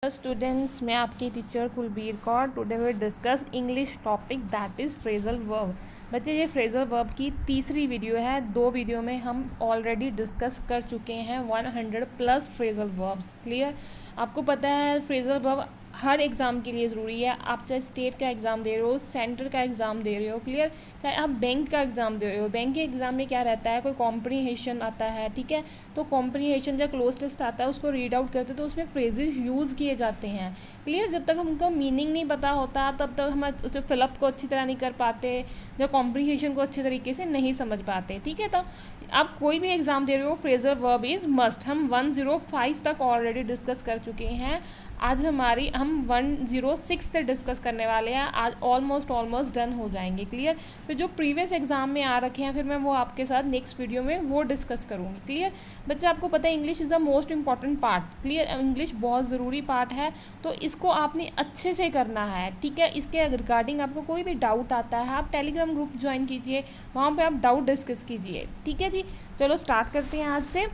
Hello students, मैं आपकी teacher Kulbir Kaur. Today we discuss English topic that is phrasal verb. बच्चे, ये फ्रेजल वर्ब की तीसरी वीडियो है। 2 वीडियो में हम ऑलरेडी डिस्कस कर चुके हैं 100+ फ्रेजल वर्ब्स। क्लियर? आपको पता है फ्रेजल वर्ब हर एग्ज़ाम के लिए ज़रूरी है। आप चाहे स्टेट का एग्ज़ाम दे रहे हो, सेंटर का एग्ज़ाम दे रहे हो, क्लियर, चाहे आप बैंक का एग्ज़ाम दे रहे हो। बैंक के एग्ज़ाम में क्या रहता है, कोई कॉम्प्रीहेंशन आता है, ठीक है, तो कॉम्प्रीहेंशन जब क्लोज टेस्ट आता है उसको रीड आउट करते तो उसमें फ्रेजेस यूज़ किए जाते हैं। क्लियर? जब तक हमको मीनिंग नहीं पता होता तब तक हम उसे फिलअप को अच्छी तरह नहीं कर पाते, जब कॉम्प्रीहेंशन को अच्छे तरीके से नहीं समझ पाते। ठीक है, तो आप कोई भी एग्ज़ाम दे रहे हो, फ्रेजल वर्ब इज़ मस्ट। हम 105 तक ऑलरेडी डिस्कस कर चुके हैं। आज हम 106 से डिस्कस करने वाले हैं। आज ऑलमोस्ट डन हो जाएंगे। क्लियर? फिर जो प्रीवियस एग्जाम में आ रखे हैं फिर मैं वो आपके साथ नेक्स्ट वीडियो में वो डिस्कस करूँगी। क्लियर? बच्चे, आपको पता है English is the most important part. Clear? English बहुत ज़रूरी पार्ट है, तो इसको आपने अच्छे से करना है। ठीक है? इसके रिगार्डिंग आपको कोई भी डाउट आता है, आप टेलीग्राम ग्रुप ज्वाइन कीजिए, वहाँ पर आप डाउट डिस्कस कीजिए। ठीक है जी? चलो स्टार्ट करते हैं आज से।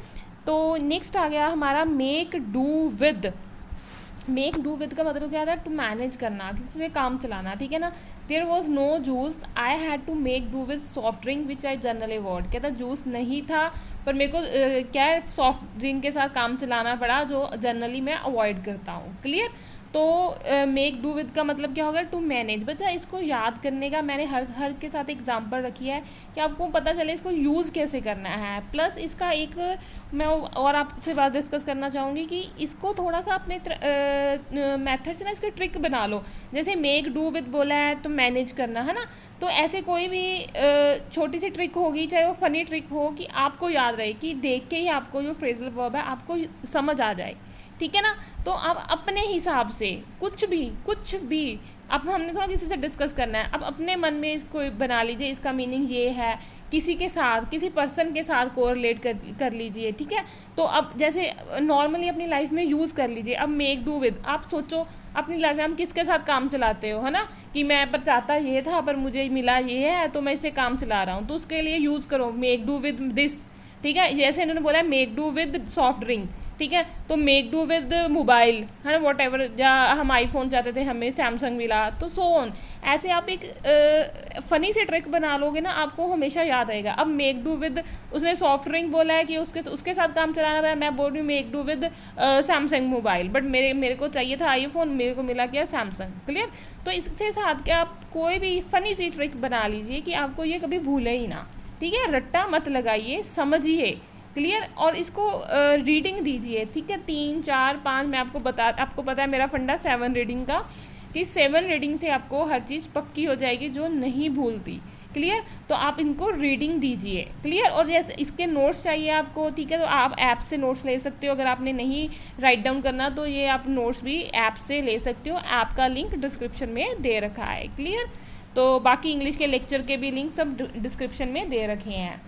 तो नेक्स्ट आ गया हमारा make do with. Make do with का मतलब क्या था? टू मैनेज करना, किसी से काम चलाना। ठीक है ना? There was no juice, I had to make do with soft drink which I generally avoid. कहता जूस नहीं था पर मेरे को क्या है, सॉफ्ट ड्रिंक के साथ काम चलाना पड़ा जो जनरली मैं अवॉइड करता हूँ। क्लियर? तो मेक डू विद का मतलब क्या होगा? To manage. बच्चा, इसको याद करने का मैंने हर के साथ एग्जांपल रखी है कि आपको पता चले इसको यूज़ कैसे करना है। प्लस इसका एक मैं और आपसे बात डिस्कस करना चाहूँगी कि इसको थोड़ा सा अपने मेथड से ना इसकी ट्रिक बना लो। जैसे मेक डू विद बोला है तो मैनेज करना है ना, तो ऐसे कोई भी छोटी सी ट्रिक होगी, चाहे वो फनी ट्रिक हो, कि आपको याद रहे, कि देख के ही आपको जो फ्रेजल वर्ब है आपको समझ आ जाए। ठीक है ना? तो आप अपने हिसाब से कुछ भी अब हमने थोड़ा किसी से डिस्कस करना है, अब अपने मन में इसको बना लीजिए, इसका मीनिंग ये है, किसी के साथ, किसी पर्सन के साथ कोरिलेट कर लीजिए। ठीक है? तो अब जैसे नॉर्मली अपनी लाइफ में यूज़ कर लीजिए। अब मेक डू विद, आप सोचो अपनी लाइफ में हम किसके साथ काम चलाते हो, है ना, कि मैं पर चाहता ये था पर मुझे मिला ये है तो मैं इससे काम चला रहा हूँ, तो उसके लिए यूज़ करो मेक डू विद दिस। ठीक है? जैसे इन्होंने बोला है make do with soft drink, ठीक है, तो मेक डू विद मोबाइल, है ना, वॉट एवर, जहाँ हम आईफोन चाहते थे हमें सैमसंग मिला, तो सो ऑन। ऐसे आप एक फ़नी से ट्रिक बना लोगे ना, आपको हमेशा याद रहेगा। अब मेक डू विद, उसने सॉफ्ट ड्रिंक बोला है कि उसके साथ काम चलाना है, मैं बोल रही हूँ make do with Samsung mobile, but मेरे को चाहिए था आईफोन, मेरे को मिला क्या, सैमसंग। क्लियर? तो इससे साथ के आप कोई भी फ़नी सी ट्रिक बना लीजिए कि आपको ये कभी भूले ही ना। ठीक है? रट्टा मत लगाइए, समझिए। क्लियर? और इसको रीडिंग दीजिए। ठीक है? 3, 4, 5 मैं आपको पता है मेरा फंडा 7 रीडिंग का, कि 7 रीडिंग से आपको हर चीज़ पक्की हो जाएगी जो नहीं भूलती। क्लियर? तो आप इनको रीडिंग दीजिए। क्लियर? और जैसे इसके नोट्स चाहिए आपको, ठीक है, तो आप ऐप से नोट्स ले सकते हो। अगर आपने नहीं राइट डाउन करना तो ये आप नोट्स भी ऐप से ले सकते हो। ऐप का लिंक डिस्क्रिप्शन में दे रखा है। क्लियर? तो बाकी इंग्लिश के लेक्चर के भी लिंक सब डिस्क्रिप्शन में दे रखे हैं।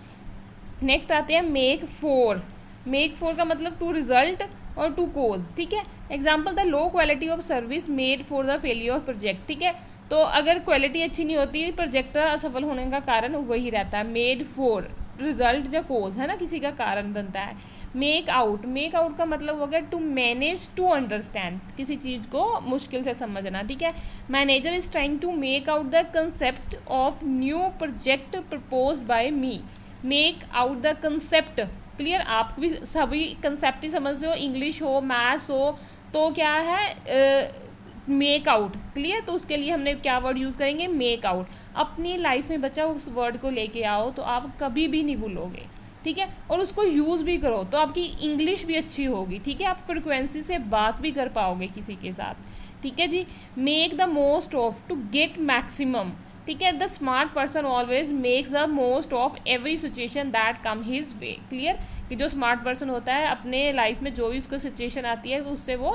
नेक्स्ट आते हैं मेक फोर। मेक फोर का मतलब टू रिजल्ट और टू कोज। ठीक है? Example, the low quality of service made for the failure of project. ठीक है? तो अगर क्वालिटी अच्छी नहीं होती, प्रोजेक्ट असफल होने का कारण वही रहता है। मेड फॉर, रिजल्ट जो कोज है ना, किसी का कारण बनता है। मेक आउट का मतलब हो गया टू मैनेज, टू अंडरस्टैंड, किसी चीज़ को मुश्किल से समझना। ठीक है? Manager is trying to make out the concept of new project proposed by me. Make out the concept. Clear? आप भी सभी कंसेप्ट ही समझते हो, इंग्लिश हो, मैथ्स हो, तो क्या है मेक आउट। क्लियर? तो उसके लिए हमने क्या वर्ड यूज़ करेंगे? Make out. अपनी लाइफ में बच्चा उस वर्ड को लेके आओ तो आप कभी भी नहीं भूलोगे। ठीक है? और उसको यूज़ भी करो तो आपकी इंग्लिश भी अच्छी होगी। ठीक है? आप फ्रिक्वेंसी से बात भी कर पाओगे किसी के साथ। ठीक है जी? Make the most of, to get maximum. ठीक है? The smart person always makes the most of every situation that come his way. Clear? कि जो स्मार्ट पर्सन होता है अपने लाइफ में जो भी उसको सिचुएशन आती है तो उससे वो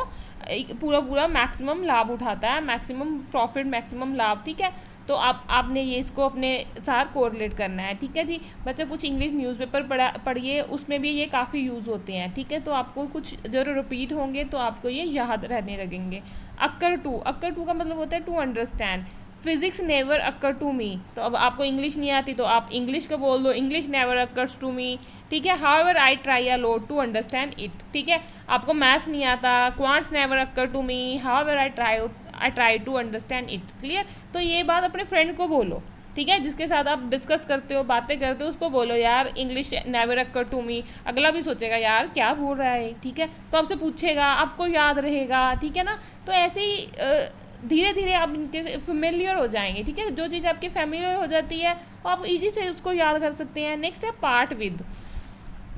पूरा मैक्सिमम लाभ उठाता है, मैक्सिमम प्रॉफिट, मैक्सिमम लाभ। ठीक है? तो आपने ये इसको अपने साथ कोरिलेट करना है। ठीक है जी? बच्चा, कुछ इंग्लिश न्यूज़पेपर पढ़िए, उसमें भी ये काफ़ी यूज़ होते हैं। ठीक है? तो आपको कुछ जो रिपीट होंगे तो आपको ये याद रहने लगेंगे। अक्कर टू का मतलब होता है to understand. Physics never occur to me, तो अब आपको इंग्लिश नहीं आती तो आप इंग्लिश को बोल दो, English never occurs to me, ठीक है। However I try a lot to understand it, ठीक है। आपको मैथ्स नहीं आता, quants never occur to me, however I try to understand it, clear. तो ये बात अपने फ्रेंड को बोलो, ठीक है, जिसके साथ आप डिस्कस करते हो, बातें करते हो, उसको बोलो यार English never occur to me. अगला भी सोचेगा यार क्या बोल रहा है, ठीक है, तो आपसे पूछेगा, आपको याद रहेगा, ठीक है ना। तो ऐसे ही धीरे धीरे आप इनके फेमिलियर हो जाएंगे, ठीक है। जो चीज़ आपकी फेमिलियर हो जाती है तो आप इजी से उसको याद कर सकते हैं। नेक्स्ट है part with,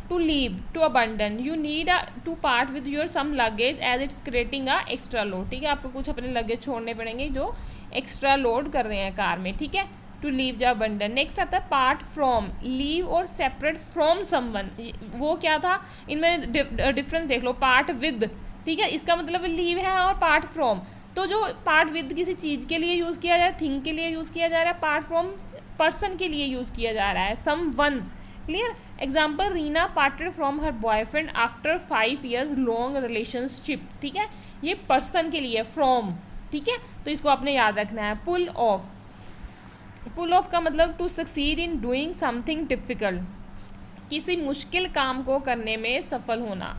to leave, to abandon, you need to part with your some luggage as it's creating a extra load, ठीक है। आपको कुछ अपने लगेज छोड़ने पड़ेंगे जो एक्स्ट्रा लोड कर रहे हैं कार में, ठीक है। टू लीव या अबंडन। नेक्स्ट आता है पार्ट फ्रॉम, लीव और सेपरेट फ्रॉम समवन, वो क्या था, इनमें डिफरेंस देख लो। पार्ट विद, ठीक है, इसका मतलब लीव है, और पार्ट फ्रॉम, तो जो पार्ट विद किसी चीज़ के लिए यूज़ किया जा रहा है, थिंग के लिए यूज़ किया जा रहा है, पार्ट फ्रॉम पर्सन के लिए यूज़ किया जा रहा है, someone, clear. Example, Reena parted from her boyfriend after 5 years long relationship, ठीक है, ये पर्सन के लिए फ्रॉम, ठीक है, तो इसको आपने याद रखना है। पुल ऑफ, पुल ऑफ का मतलब to succeed in doing something difficult, किसी मुश्किल काम को करने में सफल होना।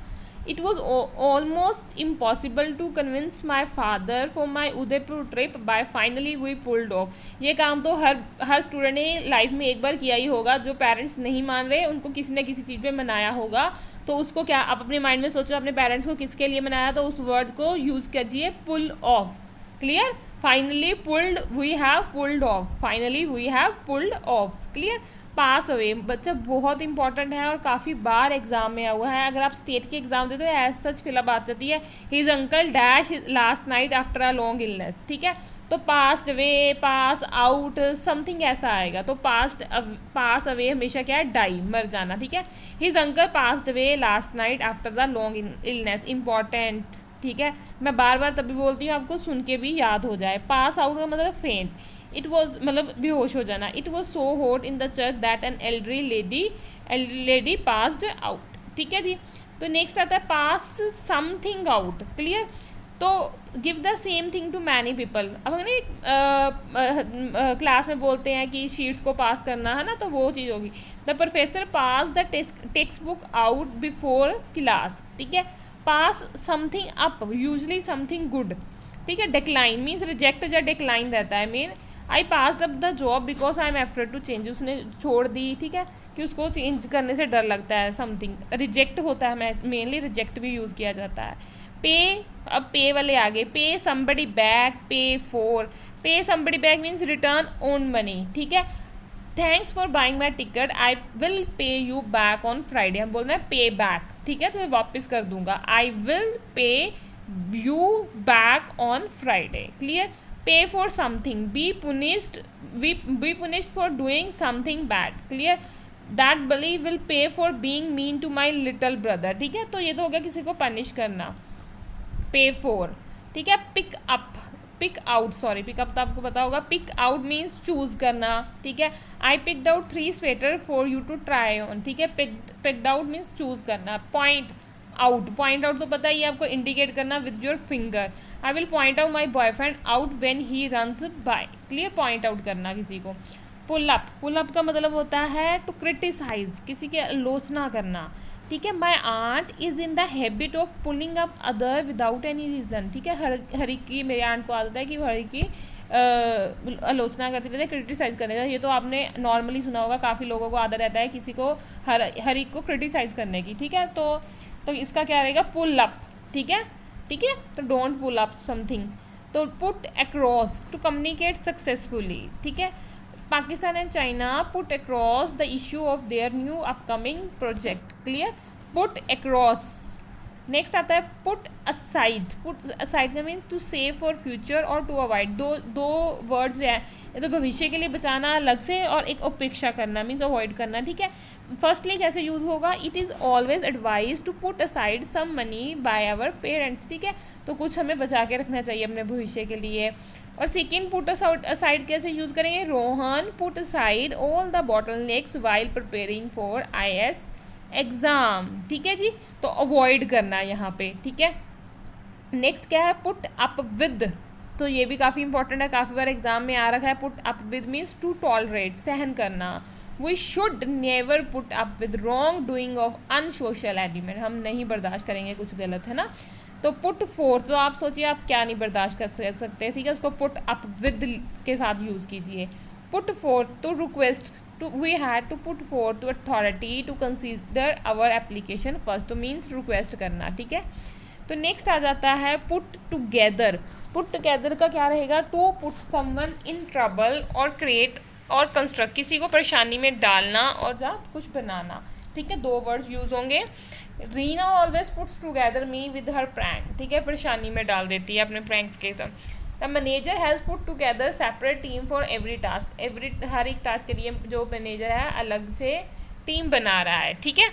It was almost impossible to convince my father for my Udaipur trip by finally we pulled off. ये काम तो हर स्टूडेंट ने लाइफ में एक बार किया ही होगा, जो पेरेंट्स नहीं मान रहे उनको किसी न किसी चीज़ पे मनाया होगा। तो उसको क्या, आप अपने माइंड में सोचो अपने पेरेंट्स को किसके लिए मनाया, तो उस वर्ड को यूज़ कीजिए, pull off, clear. Finally pulled, we have pulled off, finally we have pulled off, clear. Pass away, बच्चा बहुत इंपॉर्टेंट है और काफ़ी बार एग्जाम में आया हुआ है। अगर आप स्टेट के एग्जाम देते हो तो एज सच फिलअप आ जाती है, his uncle dash last night after a long illness, ठीक है। तो passed away, pass out, something ऐसा आएगा। तो पास अवे हमेशा क्या है, डाई, मर जाना, ठीक है। His uncle passed away last night after the long illness, important, ठीक है। मैं बार बार तभी बोलती हूँ आपको सुन के भी याद हो जाए। पास आउट का मतलब फेंट, इट वॉज मतलब बेहोश हो जाना। It was so hot in the church that an elderly lady passed out, ठीक है जी। तो नेक्स्ट आता है पास समथिंग आउट, क्लियर। तो give the same thing to many people. अब अगर क्लास में बोलते हैं कि शीट्स को पास करना है ना, तो वो चीज़ होगी। The professor pass the text book out before class, ठीक है। Pass something up, usually something good, ठीक है। डिक्लाइन मीन्स रिजेक्ट या डिक्लाइन रहता है। मेन I passed up the job because I am afraid to change, उसने छोड़ दी, ठीक है, कि उसको चेंज करने से डर लगता है। समथिंग रिजेक्ट होता है, मेनली रिजेक्ट भी यूज़ किया जाता है। पे, अब पे वाले आगे, पे समबडी बैक, पे फॉर, पे somebody back means return own money, ठीक है। Thanks for buying my ticket, I will pay you back on Friday, हम बोल रहे हैं पे बैक, ठीक है, तो मैं वापस कर दूंगा। I will pay you back on Friday, clear. Pay for something, be punished for doing something bad, clear. That bully will pay for being mean to my little brother, ठीक है, तो ये तो हो गया किसी को पनिश करना। पे फॉर, ठीक है। Pick up, pick out, sorry pick up तो आपको पता होगा। पिक आउट मीन्स चूज करना, ठीक है। I picked out 3 sweater for you to try on, ठीक है। पिक्ड आउट मीन्स चूज करना। पॉइंट आउट, पॉइंट आउट तो पता ही है आपको, इंडिकेट करना with your finger. I will point out my boyfriend out when he runs by, clear, point out करना किसी को। पुल अप, पुल अप का मतलब होता है टू क्रिटिसाइज, किसी की आलोचना करना, ठीक है। My aunt is in the habit of pulling up other without any reason, ठीक है। हर की, मेरी आंट को आदत है कि वो हर की आलोचना करती रहती है, क्रिटिसाइज करने का। ये तो आपने नॉर्मली सुना होगा, काफ़ी लोगों को आदत रहता है किसी को हर एक को क्रिटिसाइज करने की, ठीक है। तो इसका क्या रहेगा, पुल अप, ठीक है, ठीक है। तो डोंट पुल अप समथिंग। तो put across, to communicate successfully, ठीक है। Pakistan and China put across the issue of their new upcoming project, clear. Put across. Next आता है पुट असाइड, पुट असाइड का mean to save for future और to avoid, दो words हैं, ये तो भविष्य के लिए बचाना अलग से और एक उपेक्षा करना मीन्स अवॉइड करना, ठीक है। फर्स्टली कैसे यूज़ होगा, it is always advise to put aside some money by our parents, ठीक है, तो कुछ हमें बचा के रखना चाहिए अपने भविष्य के लिए। और सेकेंड पुट असाइड कैसे यूज़ करेंगे, Rohan put aside all the bottlenecks while preparing for IAS exam, ठीक है जी, तो अवॉइड करना यहाँ पे, ठीक है। नेक्स्ट क्या है, पुट अप विद, तो ये भी काफ़ी इंपॉर्टेंट है, काफ़ी बार एग्जाम में आ रखा है। Put up with means to tolerate, सहन करना। We should never put up with wrong doing of unsocial element, हम नहीं बर्दाश्त करेंगे कुछ गलत, है ना। तो पुट फोर्थ, तो आप सोचिए आप क्या नहीं बर्दाश्त कर सकते, ठीक है, उसको पुट अप विद के साथ यूज़ कीजिए। Put forth to request, to we had to put forth to authority to consider our application first, तो मीन्स रिक्वेस्ट करना, ठीक है। तो नेक्स्ट आ जाता है पुट टुगेदर। पुट टुगेदर का क्या रहेगा, to put someone in trouble और क्रिएट और कंस्ट्रक्ट, किसी को परेशानी में डालना और जब कुछ बनाना, ठीक है, दो वर्ड्स यूज़ होंगे। Reena always puts together me with her prank, ठीक है, परेशानी में डाल देती है अपने प्रैंक्स के साथ। The manager has put together separate team for every task, हर एक टास्क के लिए जो मैनेजर है अलग से टीम बना रहा है, ठीक है।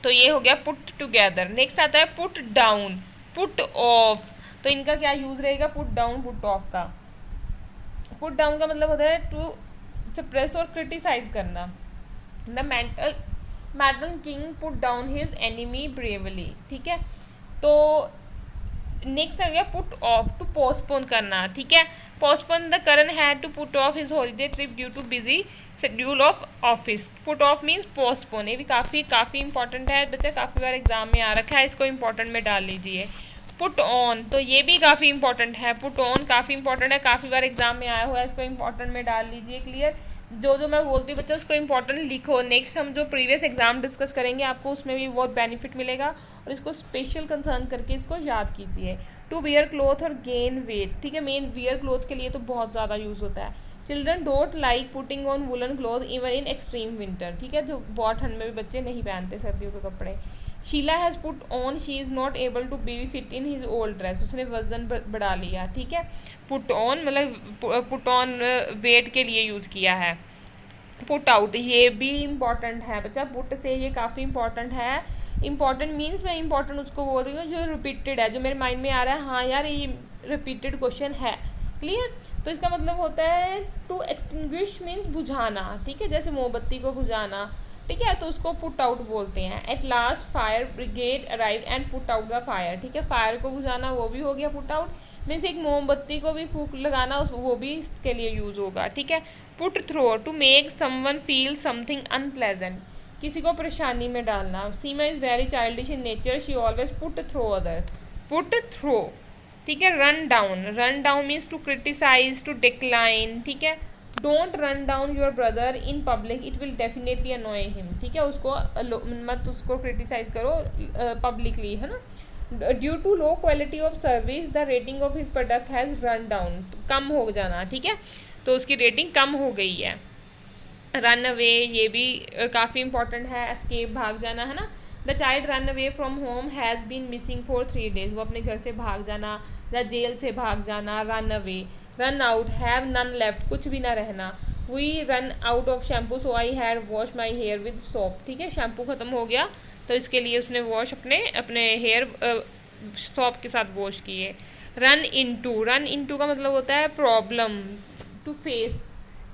तो ये हो गया पुट टुगेदर। नेक्स्ट आता है पुट डाउन, पुट ऑफ, तो इनका क्या यूज़ रहेगा, पुट डाउन पुट ऑफ का। पुट डाउन का मतलब होता है टू सप्रेस और क्रिटिसाइज करना। The medal king put down his enemy bravely, ठीक है। तो नेक्स्ट आ गया पुट ऑफ, टू पोस्टपोन करना, ठीक है। Postpone, the Karan had to put off his holiday trip due to busy schedule of office. Put off means postpone, ये भी काफ़ी इंपॉर्टेंट है बच्चा, काफ़ी बार एग्जाम में आ रखा है, इसको इंपॉर्टेंट में डाल लीजिए। पुट ऑन, तो ये भी काफ़ी इंपॉर्टेंट है, पुट ऑन काफ़ी इंपॉर्टेंट है, काफ़ी बार एग्जाम में आया हुआ है, इसको इंपॉर्टेंट में डाल लीजिए। क्लियर, जो मैं बोलती हूँ बच्चा उसको इंपॉर्टेंट लिखो। नेक्स्ट हम जो प्रीवियस एग्जाम डिस्कस करेंगे आपको उसमें भी बहुत बेनिफिट मिलेगा, और इसको स्पेशल कंसर्न करके इसको याद कीजिए। टू वियर क्लोथ और गेन वेट, ठीक है, मेन वियर क्लोथ के लिए तो बहुत ज़्यादा यूज़ होता है। Children don't like putting on woollen cloth even in extreme winter, ठीक है, जो बहुत ठंड में भी बच्चे नहीं पहनते सर्दियों के कपड़े। Sheela has put on, she is not able to be fit in his old dress, उसने वजन बढ़ा लिया, ठीक है। पुट ऑन मतलब पुट ऑन वेट के लिए यूज़ किया है। पुट आउट, ये भी इम्पॉर्टेंट है बच्चा, पुट से ये काफ़ी इंपॉर्टेंट है। इंपॉर्टेंट मीन्स मैं इंपॉर्टेंट उसको बोल रही हूँ जो रिपीटेड है, जो मेरे माइंड में आ रहा है, हाँ यार ये रिपीटेड क्वेश्चन है। क्लियर, तो इसका मतलब होता है टू एक्सटिंग्विश मीन्स बुझाना, ठीक है, जैसे मोमबत्ती को बुझाना, ठीक है, तो उसको पुट आउट बोलते हैं। At last fire brigade arrive and put out the fire, ठीक है, फायर को बुझाना वो भी हो गया पुट आउट, मीन्स एक मोमबत्ती को भी फूंक लगाना वो भी इसके लिए यूज़ होगा, ठीक है। Put through, to make someone feel something unpleasant, किसी को परेशानी में डालना। Seema is very childish in nature, she always put through other, put through, ठीक है। Run down, run down means to criticise, to decline, ठीक है। Don't run down your brother in public, it will definitely annoy him, ठीक है, उसको मत उसको criticise करो पब्लिकली, है ना। Due to low quality of service the rating of his product has run down, कम हो जाना, ठीक है, तो उसकी रेटिंग कम हो गई है। रन अवे, ये भी काफ़ी इंपॉर्टेंट है, एस्केप भाग जाना, है ना। The child run away from home has been missing for 3 days, वो अपने घर से भाग जाना या जेल से भाग जाना, run away. Run out, have none left, कुछ भी ना रहना। We run out of shampoo so I had wash my hair with soap, ठीक है, शैम्पू ख़त्म हो गया तो इसके लिए उसने वॉश अपने हेयर सोप के साथ वॉश किए। रन इनटू का मतलब होता है प्रॉब्लम, टू फेस,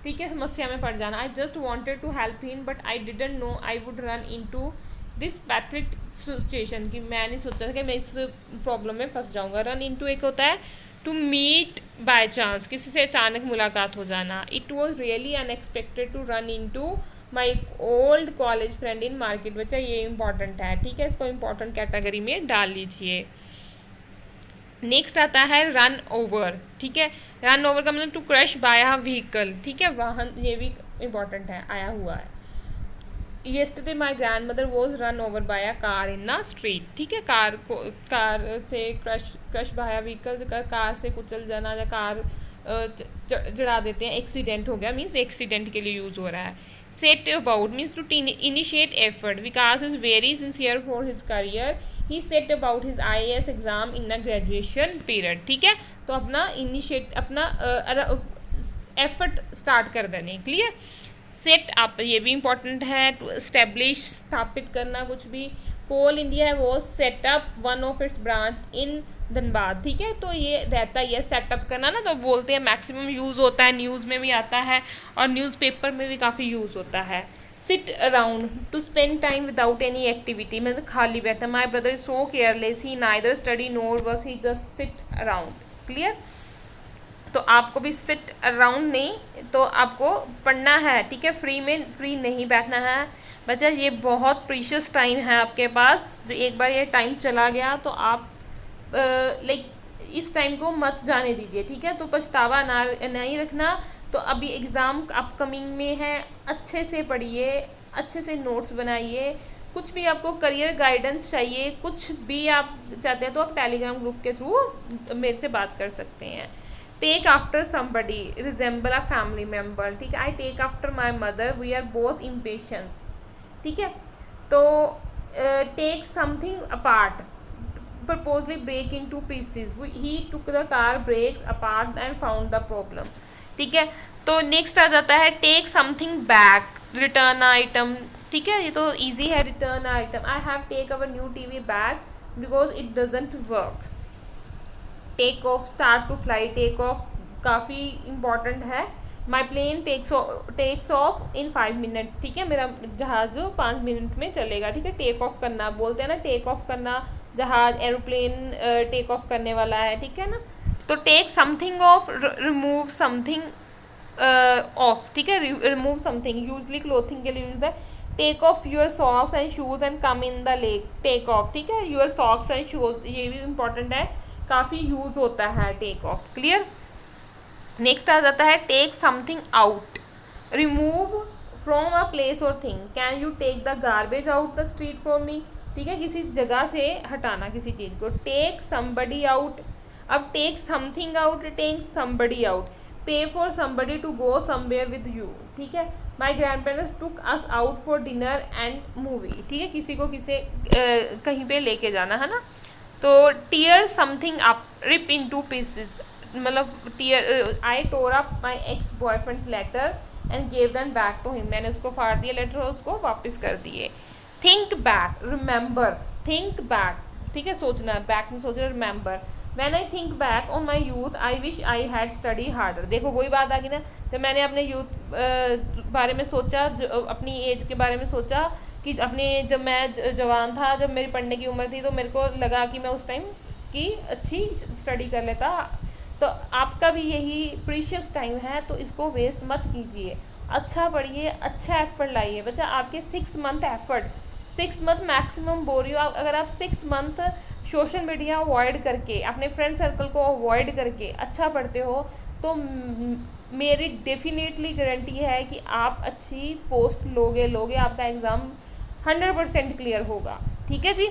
ठीक है, समस्या में पड़ जाना। I just wanted to help him but I didn't know I would run into this pathetic situation, कि मैं नहीं सोचा था कि मैं इस प्रॉब्लम में फंस जाऊंगा। रन इनटू एक होता है टू मीट बाय चांस, किसी से अचानक मुलाकात हो जाना। It was really unexpected to run into my old college friend in market, बच्चा ये इंपॉर्टेंट है, ठीक है, इसको इंपॉर्टेंट कैटेगरी में डाल लीजिए। नेक्स्ट आता है रन ओवर, ठीक है, रन ओवर का मतलब to crush by a vehicle, ठीक है, वाहन, ये भी इंपॉर्टेंट है, आया हुआ है। Yesterday my grandmother was run over by a car in the street, ठीक है, कार से crush by a vehicle, car से कुचल जाना या कार जड़ा देते हैं, एक्सीडेंट हो गया, मीन्स एक्सीडेंट के लिए यूज़ हो रहा है। Set about means to initiate effort, Vikas is very sincere for his career, he set about his IAS exam in a graduation period, ठीक है, तो अपना एफर्ट स्टार्ट कर देने। क्लियर, सेट अप, ये भी इंपॉर्टेंट है, टू एस्टेब्लिश, स्थापित करना कुछ भी। कोल इंडिया है वो setup one of its branch इन धनबाद, ठीक है, तो ये रहता है, ये सेटअप करना ना, तो बोलते हैं मैक्सिमम यूज़ होता है, न्यूज़ में भी आता है और न्यूज़पेपर में भी काफ़ी यूज़ होता है। Sit around, to spend time without any activity, मतलब खाली बैठना। My brother is so careless, he neither study nor work, he just sit around, clear. तो आपको भी सिट अराउंड नहीं, तो आपको पढ़ना है, ठीक है, फ्री नहीं बैठना है बच्चा। ये बहुत प्रीशियस टाइम है आपके पास, एक बार ये टाइम चला गया तो आप लाइक इस टाइम को मत जाने दीजिए, ठीक है। तो पछतावा ना नहीं रखना। तो अभी एग्ज़ाम अपकमिंग में है, अच्छे से पढ़िए, अच्छे से नोट्स बनाइए। कुछ भी आपको करियर गाइडेंस चाहिए, कुछ भी आप चाहते हैं तो आप टेलीग्राम ग्रुप के थ्रू मेरे से बात कर सकते हैं। Take after somebody resemble a family member, ठीक है। I take after my mother, we are both impatience, ठीक है। तो take something apart, purposely break into pieces, he took the car brakes apart and found the problem, ठीक है। तो next आ जाता है take something back, return item, ठीक है। ये तो इजी है, return item. I have take our new TV back because it doesn't work. Take off, start to fly, take off काफ़ी इम्पॉर्टेंट है। My plane takes off in 5 minute, ठीक है। मेरा जहाज़ जो 5 मिनट में चलेगा, ठीक है। टेक ऑफ करना बोलते हैं ना, टेक ऑफ करना, जहाज एरोप्लेन टेक ऑफ करने वाला है, ठीक है ना। तो take something off, remove something off, ठीक है। रिमूव समथिंग यूजली क्लोथिंग के लिए यूज है। Take off your socks and shoes and come in the lake, take off, ठीक है। योर सॉक्स एंड शूज, ये भी इम्पॉर्टेंट है, काफ़ी यूज होता है टेक ऑफ, क्लियर। नेक्स्ट आ जाता है take something out, remove from a place or thing. Can you take the garbage out the street for me, ठीक है। किसी जगह से हटाना किसी चीज़ को। टेक समबडी आउट, अब take something out, take somebody out. Pay for somebody to go somewhere with you, ठीक है। My grandparents took us out for dinner and movie, ठीक है। किसी को कहीं पे लेके जाना है ना। तो tear something up, rip into pieces, मतलब tear, I tore up my ex boyfriend's letter and gave them back to him, मैंने उसको फाड़ दिया लेटर और उसको वापस कर दिए। Think back, remember, think back, ठीक है, सोचना, बैक में सोचना, remember. When I think back on my youth I wish I had study harder, देखो वही बात आ गई ना, जब मैंने अपने यूथ बारे में सोचा, अपनी एज के बारे में सोचा कि जब मैं जवान था, जब मेरी पढ़ने की उम्र थी, तो मेरे को लगा कि मैं उस टाइम की अच्छी स्टडी कर लेता। तो आपका भी यही प्रीशियस टाइम है, तो इसको वेस्ट मत कीजिए, अच्छा पढ़िए, अच्छा एफर्ट लाइए बच्चा। आपके 6 मंथ एफर्ट, 6 मंथ मैक्सिमम बोल रही हो, अगर आप 6 मंथ सोशल मीडिया अवॉइड करके, अपने फ्रेंड सर्कल को अवॉइड करके अच्छा पढ़ते हो, तो मेरी डेफिनेटली गारंटी है कि आप अच्छी पोस्ट लोगे, आपका एग्ज़ाम 100% क्लियर होगा, ठीक है जी।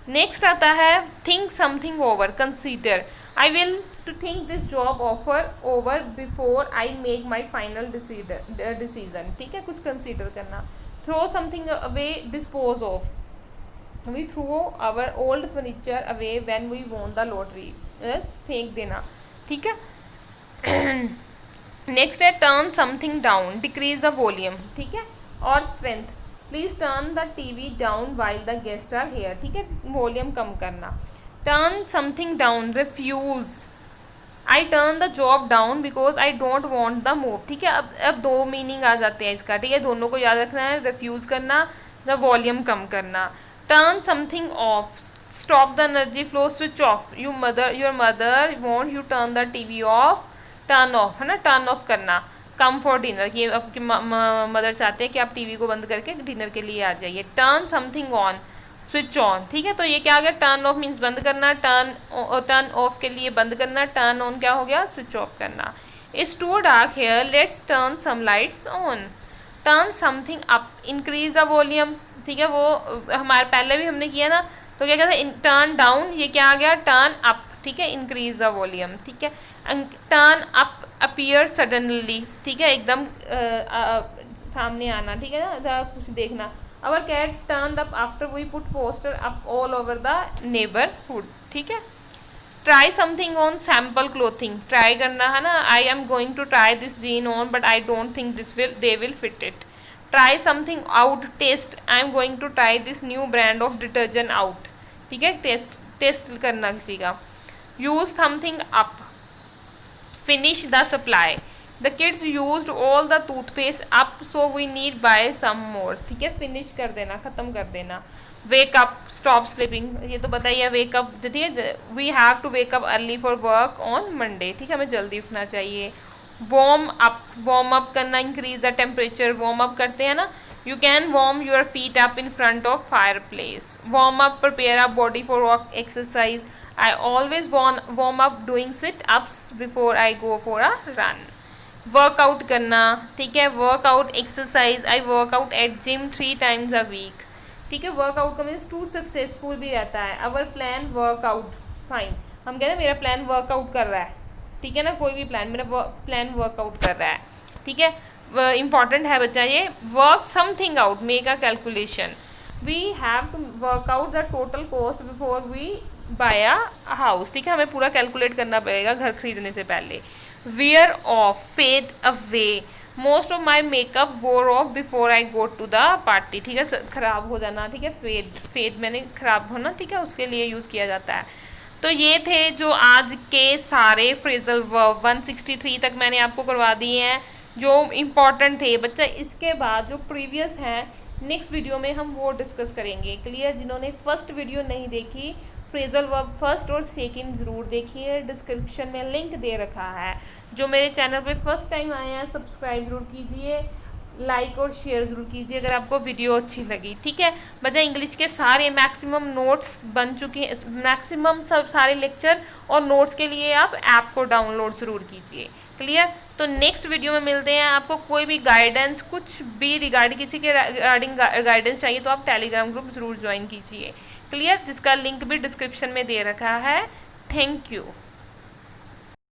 नेक्स्ट आता है think something over, consider, I will to think this job offer over before I make my final decision, ठीक है, कुछ कंसीडर करना। Throw something away, dispose of, we throw our old furniture away when we won the lottery, फेंक देना, ठीक है। Next है turn something down, decrease the volume, ठीक है। और strength, please turn the TV down while the guest are here, ठीक है, वॉल्यूम कम करना। Turn something down, refuse, I turn the job down because I don't want the move, ठीक है। अब 2 मीनिंग आ जाते हैं इसका, ठीक है, दोनों को याद रखना है, रिफ्यूज़ करना या वॉल्यूम कम करना। Turn something of, stop the energy flow, switch off, your mother want U turn the TV off, turn off है ना, टर्न ऑफ करना। कम फॉर डिनर, ये आपकी मदर चाहते हैं कि आप टीवी को बंद करके डिनर के लिए आ जाइए। Turn something on, switch on, ठीक है। तो ये क्या आ गया, टर्न ऑफ मीन्स बंद करना, टर्न ऑफ के लिए बंद करना, टर्न ऑन क्या हो गया, स्विच ऑफ करना। It's too dark here, let's turn some lights on. Turn something up, increase the volume, ठीक है, वो हमारे पहले भी हमने किया ना। तो क्या कहते हैं, टर्न डाउन, ये क्या आ गया, टर्न अप, ठीक है, इंक्रीज द वॉल्यूम, ठीक है। टर्न अप, अपीयर सडनली, ठीक है, एकदम सामने आना, ठीक है ना, कुछ देखना। Our cat turned up after we put poster up all over the neighborhood, ठीक है। Try something on, sample clothing, try करना है ना, I am going to try this jean on but I don't think they will fit it. Try something out, taste, I am going to try this new brand of detergent out, ठीक है, test करना किसी का। Use something up, finish the supply, the kids used all the toothpaste up so we need buy some more, ठीक है, finish कर देना, ख़त्म कर देना। wake up, स्टॉप स्लीपिंग, ये तो बताइए, वेकअप, ठीक है, we have to wake up early for work on Monday, ठीक है, हमें जल्दी उठना चाहिए। वार्म अप करना, increase the temperature, warm up करते हैं ना, you can warm your feet up in front of fireplace, warm up, prepare a body for walk exercise, I always warm up doing sit ups before I go for a run, workout करना, ठीक है, workout exercise, I workout eight gym 3 times a week, ठीक है, workout का means to successful भी रहता है, our plan workout fine, हम कह रहे हैं मेरा प्लान वर्कआउट कर रहा है, ठीक है ना, कोई भी प्लान, मेरा प्लान वर्कआउट कर रहा है, ठीक है, इंपॉर्टेंट है बच्चा ये, work something out, make a calculation, we have to work out the total cost before we buy a house, ठीक है, हमें पूरा कैलकुलेट करना पड़ेगा घर खरीदने से पहले, wear off, fade away, most of my makeup wore off before I go to the party, ठीक है, ख़राब हो जाना, ठीक है, फेड मैंने ख़राब होना, ठीक है, उसके लिए यूज़ किया जाता है। तो ये थे जो आज के सारे फ्रेजल वर्ब 163 तक मैंने आपको करवा दिए हैं जो इम्पॉर्टेंट थे बच्चा। इसके बाद जो प्रीवियस हैं नेक्स्ट वीडियो में हम वो डिस्कस करेंगे। क्लियर? जिन्होंने फर्स्ट वीडियो नहीं देखी, फ्रेजल वर्ब फर्स्ट और सेकंड ज़रूर देखिए, डिस्क्रिप्शन में लिंक दे रखा है। जो मेरे चैनल पे फर्स्ट टाइम आए हैं सब्सक्राइब ज़रूर कीजिए, लाइक और शेयर ज़रूर कीजिए अगर आपको वीडियो अच्छी लगी, ठीक है बच्चा। इंग्लिश के सारे मैक्सिमम नोट्स बन चुके हैं, मैक्सिमम सब सारे लेक्चर और नोट्स के लिए आप ऐप को डाउनलोड ज़रूर कीजिए। क्लियर? तो नेक्स्ट वीडियो में मिलते हैं। आपको कोई भी गाइडेंस, कुछ भी रिगार्डिंग किसी के रिगार्डिंग गाइडेंस चाहिए तो आप टेलीग्राम ग्रुप ज़रूर ज्वाइन कीजिए। क्लियर? जिसका लिंक भी डिस्क्रिप्शन में दे रखा है। Thank you.